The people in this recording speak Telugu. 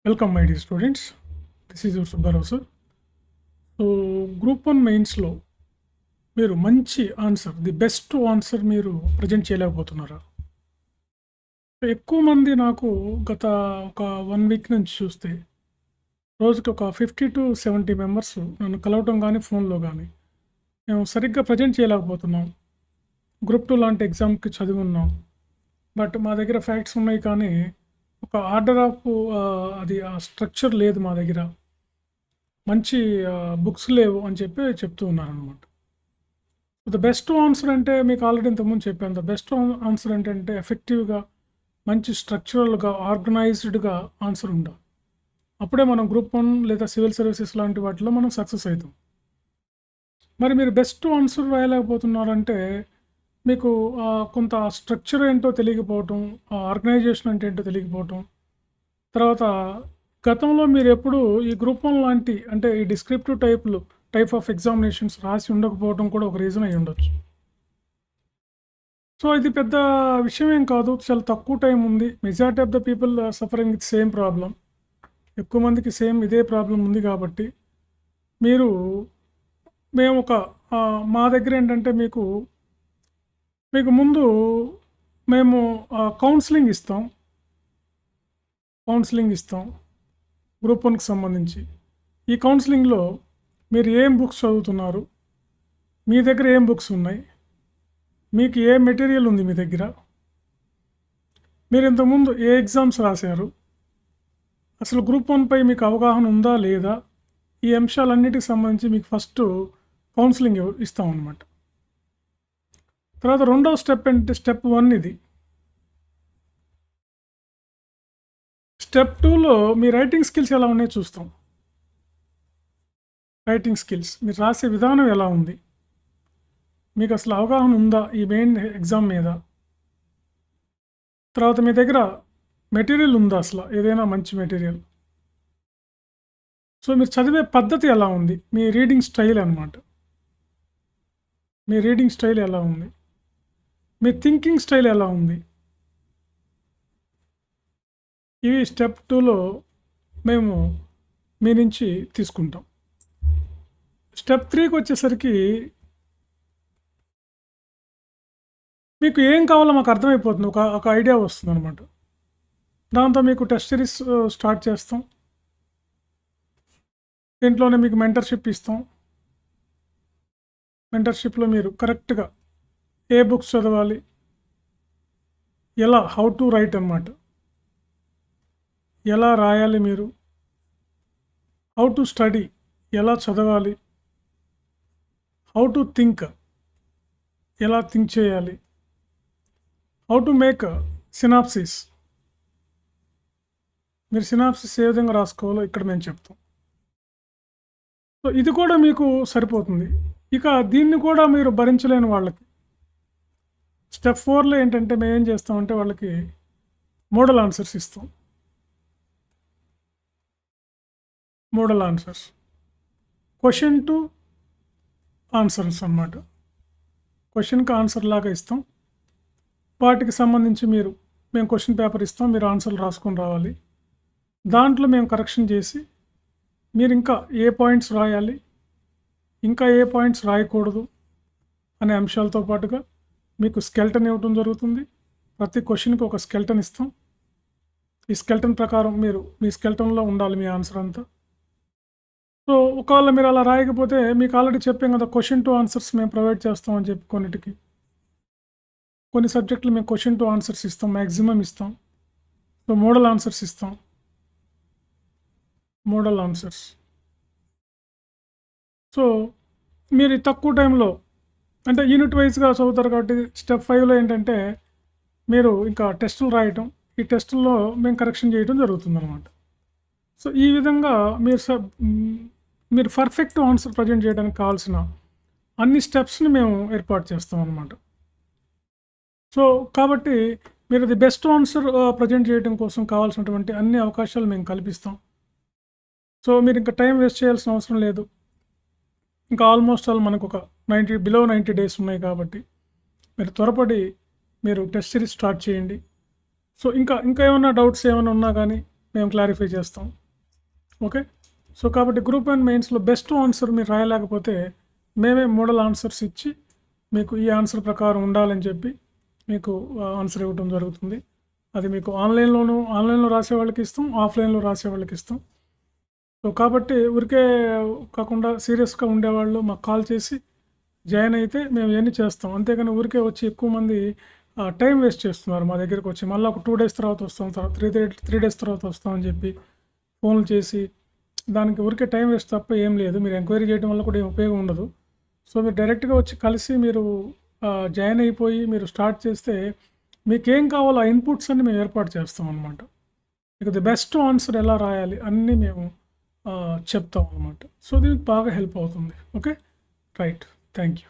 Welcome my dear students. This is your Subbarao sir. So group 1 మెయిన్స్లో మీరు మంచి ఆన్సర్, ది బెస్ట్ ఆన్సర్ మీరు ప్రజెంట్ చేయలేకపోతున్నారా? ఎక్కువ మంది నాకు గత ఒక 1 వీక్ నుంచి చూస్తే రోజుకి ఒక 50 to 70 మెంబర్స్ నన్ను కలవటం కానీ ఫోన్లో కానీ మేము సరిగ్గా ప్రజెంట్ చేయలేకపోతున్నాం. గ్రూప్ 2 లాంటి ఎగ్జామ్కి చదివి ఉన్నాం, బట్ మా దగ్గర ఫ్యాక్ట్స్ ఉన్నాయి కానీ ఒక ఆర్డర్ ఆఫ్ అది ఆ స్ట్రక్చర్ లేదు మా దగ్గర, మంచి బుక్స్ లేవు అని చెప్పి చెప్తూ ఉన్నారనమాట. ద బెస్ట్ ఆన్సర్ అంటే మీకు ఆల్రెడీ ఇంతకుముందు చెప్పాను. ద బెస్ట్ ఆన్సర్ ఏంటంటే ఎఫెక్టివ్గా, మంచి స్ట్రక్చరల్గా, ఆర్గనైజ్డ్గా ఆన్సర్ ఉండాలి. అప్పుడే మనం గ్రూప్ 1 లేదా సివిల్ సర్వీసెస్ లాంటి వాటిలో మనం సక్సెస్ అవుతాం. మరి మీరు బెస్ట్ ఆన్సర్ రాయలేకపోతున్నారంటే మీకు కొంత స్ట్రక్చర్ ఏంటో తెలియకపోవటం, ఆర్గనైజేషన్ అంటే ఏంటో తెలియకపోవటం, తర్వాత గతంలో మీరు ఎప్పుడు ఈ గ్రూప్ 1 లాంటి అంటే ఈ డిస్క్రిప్టివ్ టైప్ ఆఫ్ ఎగ్జామినేషన్స్ రాసి ఉండకపోవడం కూడా ఒక రీజన్ అయి ఉండొచ్చు. సో ఇది పెద్ద విషయం ఏం కాదు, చాలా తక్కువ టైం ఉంది. Majority of the people suffering with same problem. ఎక్కువ మందికి సేమ్ ఇదే ప్రాబ్లం ఉంది కాబట్టి మేము మా దగ్గర ఏంటంటే మీకు ముందు మేము కౌన్సిలింగ్ ఇస్తాం గ్రూప్ 1కి సంబంధించి. ఈ కౌన్సిలింగ్లో మీరు ఏం బుక్స్ చదువుతున్నారు, మీ దగ్గర ఏం బుక్స్ ఉన్నాయి, మీకు ఏ మెటీరియల్ ఉంది మీ దగ్గర, మీరు ఇంతకుముందు ఏ ఎగ్జామ్స్ రాశారు, అసలు గ్రూప్ 1పై మీకు అవగాహన ఉందా లేదా, ఈ అంశాలన్నిటికి సంబంధించి మీకు ఫస్ట్ కౌన్సిలింగ్ ఇస్తాం అన్నమాట. తర్వాత రెండవ స్టెప్ అంటే స్టెప్ 1 ఇది. స్టెప్ 2లో మీ రైటింగ్ స్కిల్స్ ఎలా ఉన్నాయో చూస్తాం. రైటింగ్ స్కిల్స్, మీరు రాసే విధానం ఎలా ఉంది, మీకు అసలు అవగాహన ఉందా ఈ మెయిన్ ఎగ్జామ్ మీద, తర్వాత మీ దగ్గర మెటీరియల్ ఉందా, అసలు ఏదైనా మంచి మెటీరియల్, సో మీరు చదివే పద్ధతి ఎలా ఉంది, మీ రీడింగ్ స్టైల్ అన్నమాట. మీ రీడింగ్ స్టైల్ ఎలా ఉంది, మీ థింకింగ్ స్టైల్ ఎలా ఉంది, ఇవి స్టెప్ 2లో మేము మీ నుంచి తీసుకుంటాం. స్టెప్ 3కి వచ్చేసరికి మీకు ఏం కావాలో మాకు అర్థమైపోతుంది, ఒక ఐడియా వస్తుంది అనమాట. దాంతో మీకు టెస్ట్ సిరీస్ స్టార్ట్ చేస్తాం. దీంట్లోనే మీకు మెంటర్షిప్ ఇస్తాం. మెంటర్షిప్లో మీరు కరెక్ట్గా ఏ బుక్స్ చదవాలి, హౌ టు రైట్ అన్నమాట, ఎలా రాయాలి, మీరు హౌ టు స్టడీ, ఎలా చదవాలి, హౌ టు థింక్, ఎలా థింక్ చేయాలి, హౌ టు మేక్ సినాప్సిస్, మీరు సినాప్సిస్ ఏ విధంగా రాసుకోవాలో ఇక్కడ మేము చెప్తాం. సో ఇది కూడా మీకు సరిపోతుంది. ఇక దీన్ని కూడా మీరు భరించలేని వాళ్ళకి స్టెప్ 4లో ఏంటంటే మేము ఏం చేస్తామంటే వాళ్ళకి మోడల్ ఆన్సర్స్ ఇస్తాం. Model answers, question to answers అన్నమాట. క్వశ్చన్కి ఆన్సర్ లాగా ఇస్తాం. వాటికి సంబంధించి మేము క్వశ్చన్ పేపర్ ఇస్తాం, మీరు ఆన్సర్లు రాసుకొని రావాలి. దాంట్లో మేము కరెక్షన్ చేసి మీరు ఇంకా ఏ పాయింట్స్ రాయాలి, ఇంకా ఏ పాయింట్స్ రాయకూడదు అనే అంశాలతో పాటుగా మీకు స్కెల్టన్ ఇవ్వడం జరుగుతుంది. ప్రతి క్వశ్చన్కి ఒక స్కెల్టన్ ఇస్తాం. ఈ స్కెల్టన్ ప్రకారం మీ స్కెల్టన్లో ఉండాలి మీ ఆన్సర్ అంతా. సో ఒకవేళ మీరు అలా రాయకపోతే మీకు ఆల్రెడీ చెప్పాం కదా, క్వశ్చన్ టు ఆన్సర్స్ మేము ప్రొవైడ్ చేస్తామని చెప్పి కొన్ని సబ్జెక్టులు మేము క్వశ్చన్ టు ఆన్సర్స్ ఇస్తాం, మ్యాక్సిమం ఇస్తాం. సో మోడల్ ఆన్సర్స్ ఇస్తాం. మోడల్ ఆన్సర్స్, సో మీరు తక్కువ టైంలో అంటే యూనిట్ వైజ్గా చదువుతారు కాబట్టి స్టెప్ 5లో ఏంటంటే మీరు ఇంకా టెస్టులు రాయటం, ఈ టెస్టుల్లో మేము కరెక్షన్ చేయడం జరుగుతుంది అనమాట. సో ఈ విధంగా మీరు పర్ఫెక్ట్ ఆన్సర్ ప్రజెంట్ చేయడానికి కావాల్సిన అన్ని స్టెప్స్ని మేము ఏర్పాటు చేస్తాం అన్నమాట. సో కాబట్టి మీరు ది బెస్ట్ ఆన్సర్ ప్రజెంట్ చేయడం కోసం కావాల్సినటువంటి అన్ని అవకాశాలు మేము కల్పిస్తాం. సో మీరు ఇంకా టైం వేస్ట్ చేయాల్సిన అవసరం లేదు. ఇంకా ఆల్మోస్ట్ మనకు ఒక బిలో 90 డేస్ ఉన్నాయి కాబట్టి మీరు త్వరపడి టెస్ట్ సిరీస్ స్టార్ట్ చేయండి. సో ఇంకా ఏమైనా డౌట్స్ ఏమైనా ఉన్నా కానీ మేము క్లారిఫై చేస్తాం. ఓకే. సో కాబట్టి గ్రూప్ అండ్ మెయిన్స్లో బెస్ట్ ఆన్సర్ మీరు రాయలేకపోతే మేమే మోడల్ ఆన్సర్స్ ఇచ్చి మీకు ఈ ఆన్సర్ ప్రకారం ఉండాలని చెప్పి మీకు ఆన్సర్ ఇవ్వడం జరుగుతుంది. అది మీకు ఆన్లైన్లో రాసే వాళ్ళకి ఇస్తాం, ఆఫ్లైన్లో రాసే వాళ్ళకి ఇస్తాం. సో కాబట్టి ఊరికే కాకుండా సీరియస్గా ఉండేవాళ్ళు మాకు కాల్ చేసి జాయిన్ అయితే మేము ఇవన్నీ చేస్తాం. అంతేగాని ఊరికే వచ్చి ఎక్కువ మంది టైం వేస్ట్ చేస్తున్నారు మా దగ్గరికి వచ్చి. మళ్ళీ ఒక 2 డేస్ తర్వాత వస్తాం, తర్వాత 3 డేస్ తర్వాత వస్తామని చెప్పి ఫోన్లు చేసి దానికి ఊరికే టైం వేస్ట్ తప్ప ఏం లేదు. మీరు ఎంక్వైరీ చేయడం వల్ల కూడా ఏం ఉపయోగం ఉండదు. సో మీరు డైరెక్ట్గా వచ్చి కలిసి మీరు జాయిన్ అయిపోయి మీరు స్టార్ట్ చేస్తే మీకేం కావాలో ఆ ఇన్పుట్స్ అన్ని మేము ఏర్పాటు చేస్తాం అనమాట. మీకు ది బెస్ట్ ఆన్సర్ ఎలా రాయాలి అన్నీ మేము చెప్తాం అనమాట. సో దీనికి బాగా హెల్ప్ అవుతుంది. Okay, right, thank you.